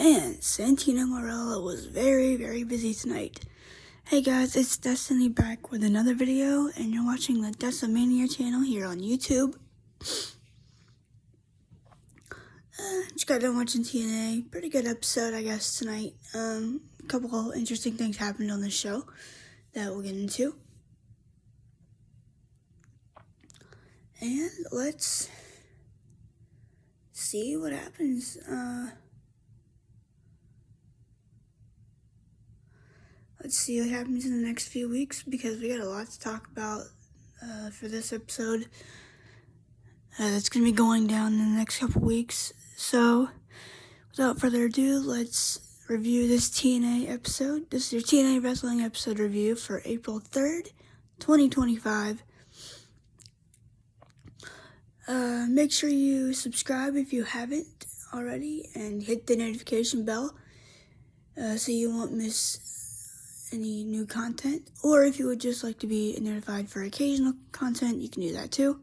Man, Santino Marella was very, very busy tonight. Hey guys, it's Destiny back with another video, and you're watching the Decimania channel here on YouTube. Just got done watching TNA. Pretty good episode, I guess, tonight. A couple of interesting things happened on the show that we'll get into. And let's see what happens. Let's see what happens in the next few weeks, because we got a lot to talk about for this episode. That's going to be going down in the next couple weeks. So, without further ado, let's review this TNA episode. This is your TNA Wrestling episode review for April 3rd, 2025. Make sure you subscribe if you haven't already, and hit the notification bell so you won't miss any new content. Or if you would just like to be notified for occasional content, you can do that too.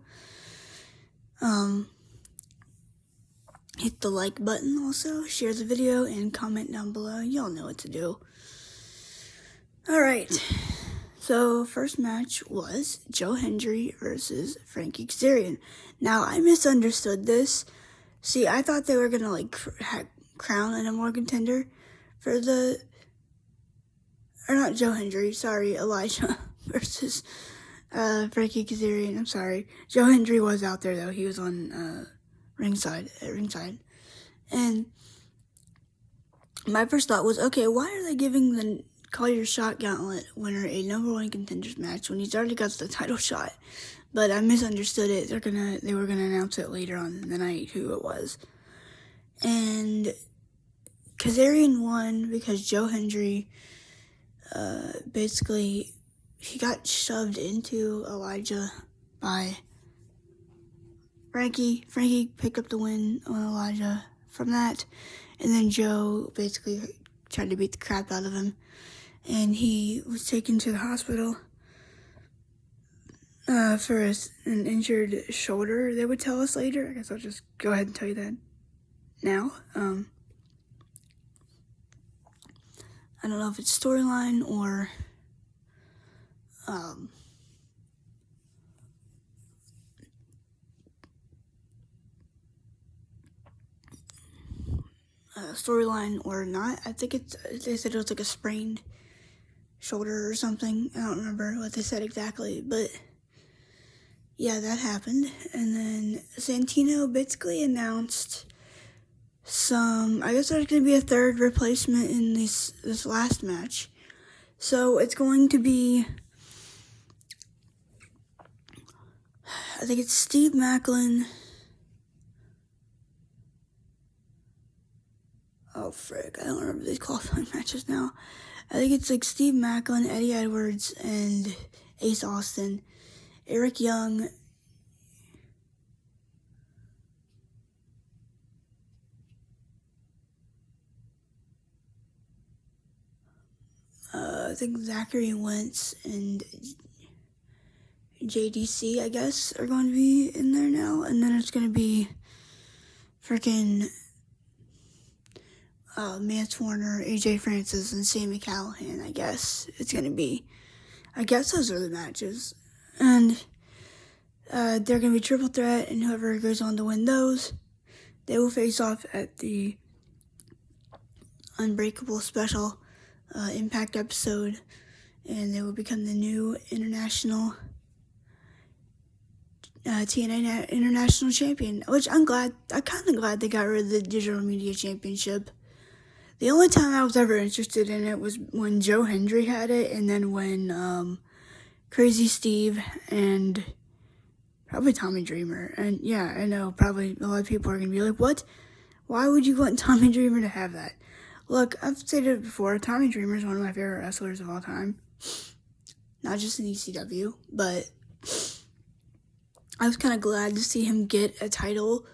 Hit the like button also, share the video, and comment down below. Y'all know what to do. Alright, so first match was Joe Hendry versus Frankie Kazarian. Now, I misunderstood this. See, I thought they were gonna crown a number one contender for the, or not Joe Hendry, sorry, Elijah versus Frankie Kazarian. I'm sorry. Joe Hendry was out there though. He was on ringside. And my first thought was, okay, why are they giving the Call Your Shot Gauntlet winner a number one contenders match when he's already got the title shot? But I misunderstood it. They were gonna announce it later on in the night who it was. And Kazarian won because Joe Hendry basically, he got shoved into Elijah by Frankie. Frankie picked up the win on Elijah from that, and then Joe basically tried to beat the crap out of him, and he was taken to the hospital for an injured shoulder, they would tell us later. I guess I'll just go ahead and tell you that now. I don't know if it's storyline or storyline or not. I think they said it was like a sprained shoulder or something. I don't remember what they said exactly, but yeah, that happened. And then Santino basically announced I guess there's going to be a third replacement in this last match. So it's going to be, I think it's Steve Macklin. Oh, frick, I don't remember these qualifying matches now. I think it's like Steve Macklin, Eddie Edwards, and Ace Austin. Eric Young, I think Zachary Wentz and JDC, I guess, are going to be in there now. And then it's going to be freaking Mance Warner, AJ Francis, and Sami Callihan, I guess. It's going to be, I guess those are the matches. And they're going to be triple threat, and whoever goes on to win those, they will face off at the Unbreakable Special Impact episode, and they will become the new international TNA International Champion, which I'm kind of glad they got rid of the Digital Media Championship. The only time I was ever interested in it was when Joe Hendry had it, and then when Crazy Steve and probably Tommy Dreamer. And yeah, I know probably a lot of people are going to be like, what? Why would you want Tommy Dreamer to have that? Look, I've stated it before, Tommy Dreamer is one of my favorite wrestlers of all time. Not just in ECW, but I was kind of glad to see him get a title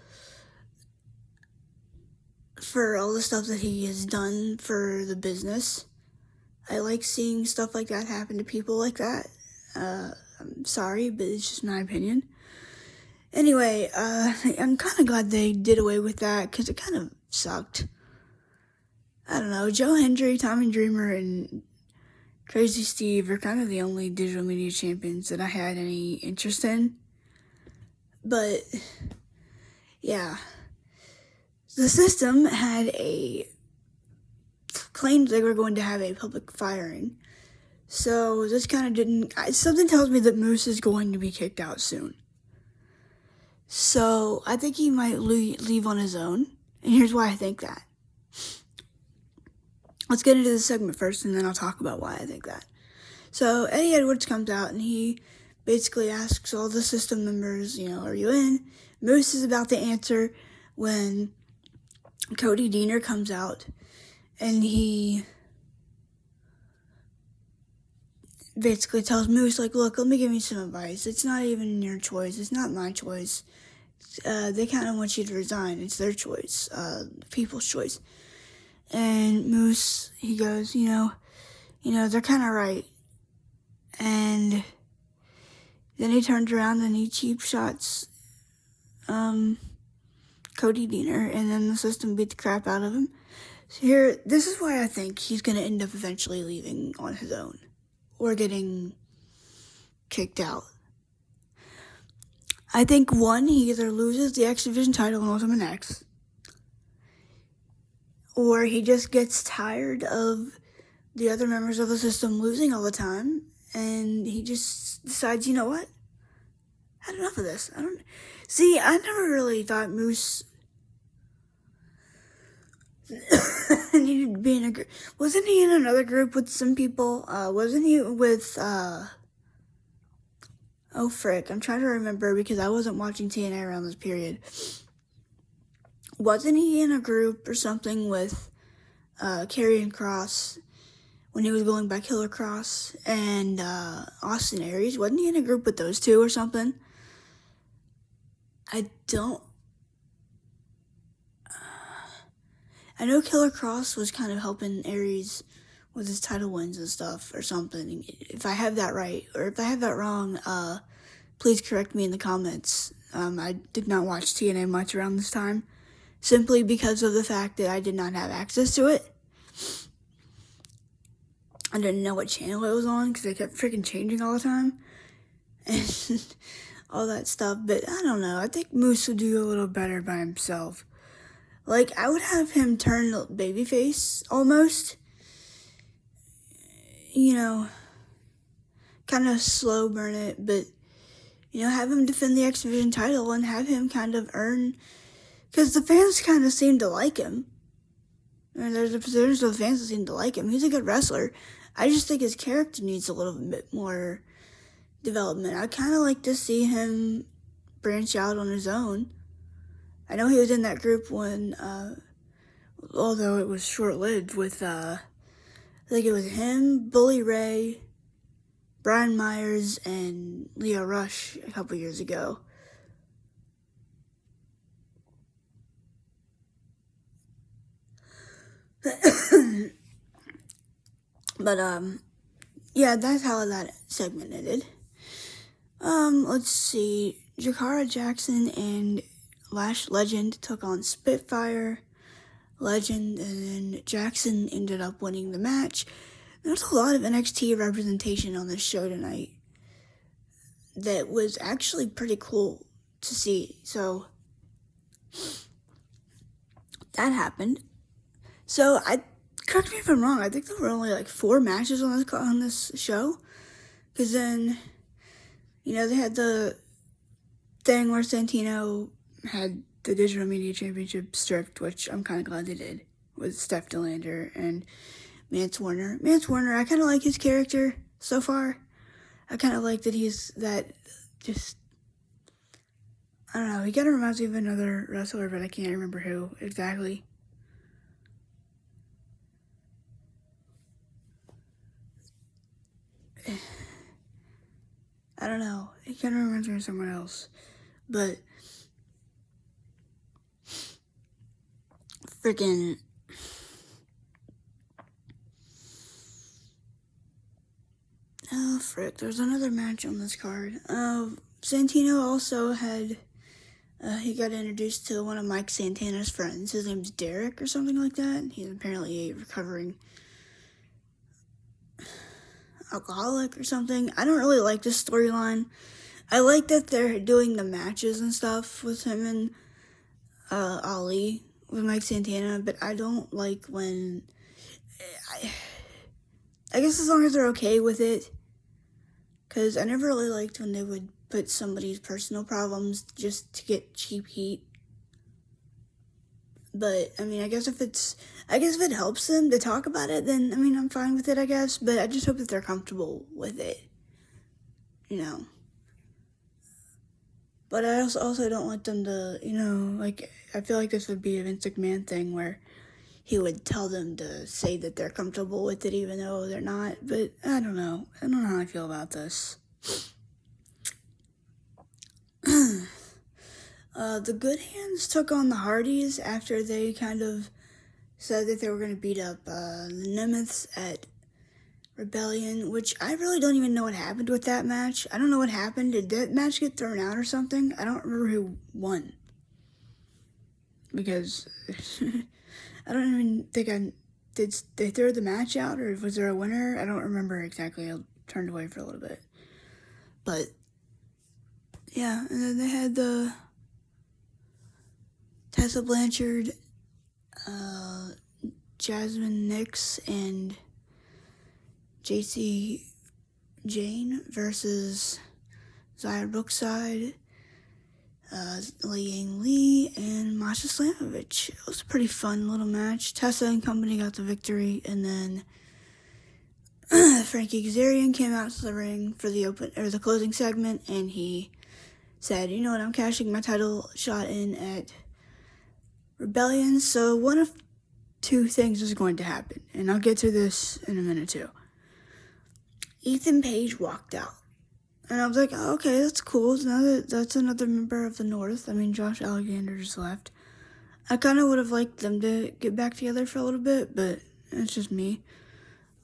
for all the stuff that he has done for the business. I like seeing stuff like that happen to people like that. I'm sorry, but it's just my opinion. Anyway, I'm kind of glad they did away with that, because it kind of sucked. I don't know, Joe Hendry, Tommy Dreamer, and Crazy Steve are kind of the only digital media champions that I had any interest in. But, yeah. The system claimed they were going to have a public firing. So this kind of didn't, something tells me that Moose is going to be kicked out soon. So I think he might leave on his own. And here's why I think that. Let's get into the segment first, and then I'll talk about why I think that. So Eddie Edwards comes out, and he basically asks all the system members, are you in? Moose is about to answer when Cody Deaner comes out, and he basically tells Moose, look, let me give you some advice. It's not even your choice. It's not my choice. They kind of want you to resign. It's their choice, people's choice. And Moose, he goes, they're kind of right. And then he turns around and he cheap shots Cody Deaner, and then the system beat the crap out of him. So this is why I think he's going to end up eventually leaving on his own or getting kicked out. I think, one, he either loses the X Division title in Ultimate X, or he just gets tired of the other members of the system losing all the time, and he just decides, you know what? I had enough of this. I never really thought Moose needed to be in a group. Wasn't he in another group with some people? Wasn't he with, oh frick, I'm trying to remember because I wasn't watching TNA around this period. Wasn't he in a group or something with Karrion Kross when he was going by Killer Kross and Austin Aries? Wasn't he in a group with those two or something? I know Killer Kross was kind of helping Aries with his title wins and stuff or something. If I have that right, or if I have that wrong, please correct me in the comments. I did not watch TNA much around this time, simply because of the fact that I did not have access to it. I didn't know what channel it was on because they kept freaking changing all the time and all that stuff. But I don't know. I think Moose would do a little better by himself. I would have him turn babyface almost. Kind of slow burn it, but, have him defend the X Division title and have him kind of earn, because the fans kind of seem to like him. And there's a percentage of the fans that seem to like him. He's a good wrestler. I just think his character needs a little bit more development. I kind of like to see him branch out on his own. I know he was in that group when, although it was short-lived, with, I think it was him, Bully Ray, Brian Myers, and Leo Rush a couple years ago. But, yeah, that's how that segment ended. Let's see. Jakara Jackson and Lash Legend took on Spitfire, Legend, and then Jackson ended up winning the match. There's a lot of NXT representation on this show tonight that was actually pretty cool to see. So that happened. So correct me if I'm wrong, I think there were only 4 matches on this show. Because then, they had the thing where Santino had the Digital Media Championship stripped, which I'm kind of glad they did, with Steph DeLander and Mance Warner. Mance Warner, I kind of like his character so far. I kind of like that he's that just, I don't know, he kind of reminds me of another wrestler, but I can't remember who exactly. I don't know, he kind of reminds me of someone else, but freaking, oh frick, there's another match on this card. Santino also had he got introduced to one of Mike Santana's friends. His name's Derek or something like that. He's apparently a recovering alcoholic or something. I don't really like this storyline. I like that they're doing the matches and stuff with him and Ali with Mike Santana, but I don't like when... I guess as long as they're okay with it, because I never really liked when they would put somebody's personal problems just to get cheap heat. But, I mean, I guess if it helps them to talk about it, then, I mean, I'm fine with it, I guess. But I just hope that they're comfortable with it, you know. But I also don't want them to, you know, like, I feel like this would be a Vince McMahon thing where he would tell them to say that they're comfortable with it even though they're not. But I don't know. I don't know how I feel about this. The Good Hands took on the Hardys after they kind of said that they were going to beat up the Nemeths at Rebellion, which I really don't even know what happened with that match. I don't know what happened. Did that match get thrown out or something? I don't remember who won. Because I don't even think did they throw the match out, or was there a winner? I don't remember exactly. I turned away for a little bit. But yeah, and then they had the Tessa Blanchard, Jasmine Nix, and JC Jane versus Zaya Brookside, Liang Lee, and Masha Slamovich. It was a pretty fun little match. Tessa and company got the victory, and then Frankie Kazarian came out to the ring for the closing segment, and he said, "You know what? I'm cashing my title shot in at Rebellion." So one of two things is going to happen, and I'll get to this in a minute too. Ethan Page walked out. And I was like, oh, okay, that's cool. That's another member of the North. I mean, Josh Alexander just left. I kind of would have liked them to get back together for a little bit, but it's just me.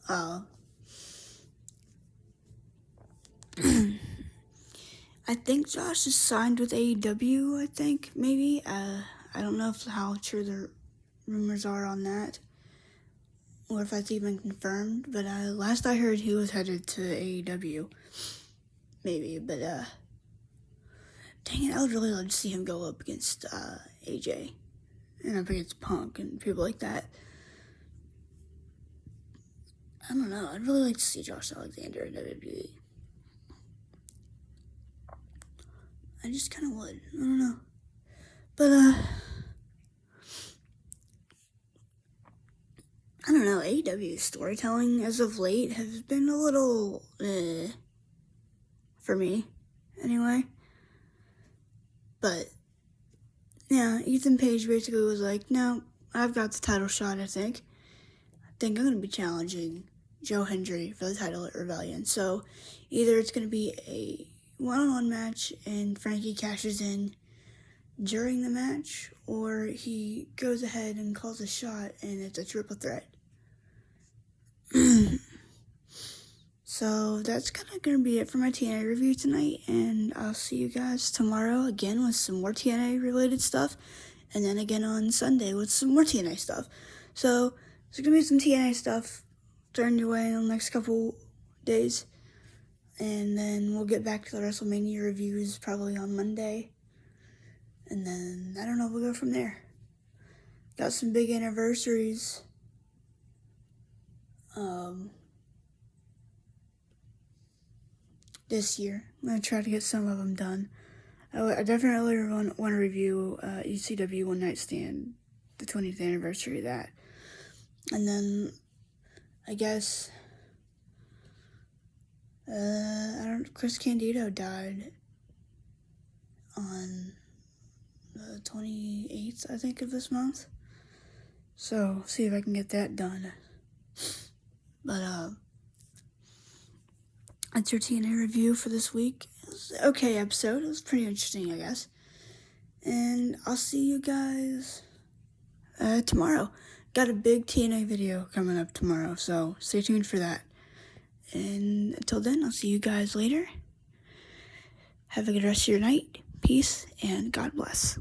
I think Josh is signed with AEW, I think, maybe. I don't know how true the rumors are on that, or if that's even confirmed, but last I heard he was headed to AEW. Maybe, but, dang it, I would really love to see him go up against, AJ, and up against Punk, and people like that. I don't know, I'd really like to see Josh Alexander in WWE. I just kind of would, I don't know, but, I don't know, AEW's storytelling as of late has been a little, for me, anyway. But, yeah, Ethan Page basically was like, no, I've got the title shot, I think. I think I'm going to be challenging Joe Hendry for the title at Rebellion. So, either it's going to be a one-on-one match and Frankie cashes in during the match, or he goes ahead and calls a shot and it's a triple threat. So that's kind of going to be it for my TNA review tonight, and I'll see you guys tomorrow again with some more TNA related stuff, and then again on Sunday with some more TNA stuff. So there's going to be some TNA stuff thrown your way in the next couple days, and then we'll get back to the WrestleMania reviews probably on Monday, and then, I don't know, we'll go from there. Got some big anniversaries. This year. I'm going to try to get some of them done. I definitely want to review ECW One Night Stand, the 20th anniversary of that. And then, I guess, Chris Candido died on the 28th, I think, of this month. So, see if I can get that done. But, that's your TNA review for this week. It was an okay episode. It was pretty interesting, I guess. And I'll see you guys tomorrow. Got a big TNA video coming up tomorrow, so stay tuned for that. And until then, I'll see you guys later. Have a good rest of your night. Peace and God bless.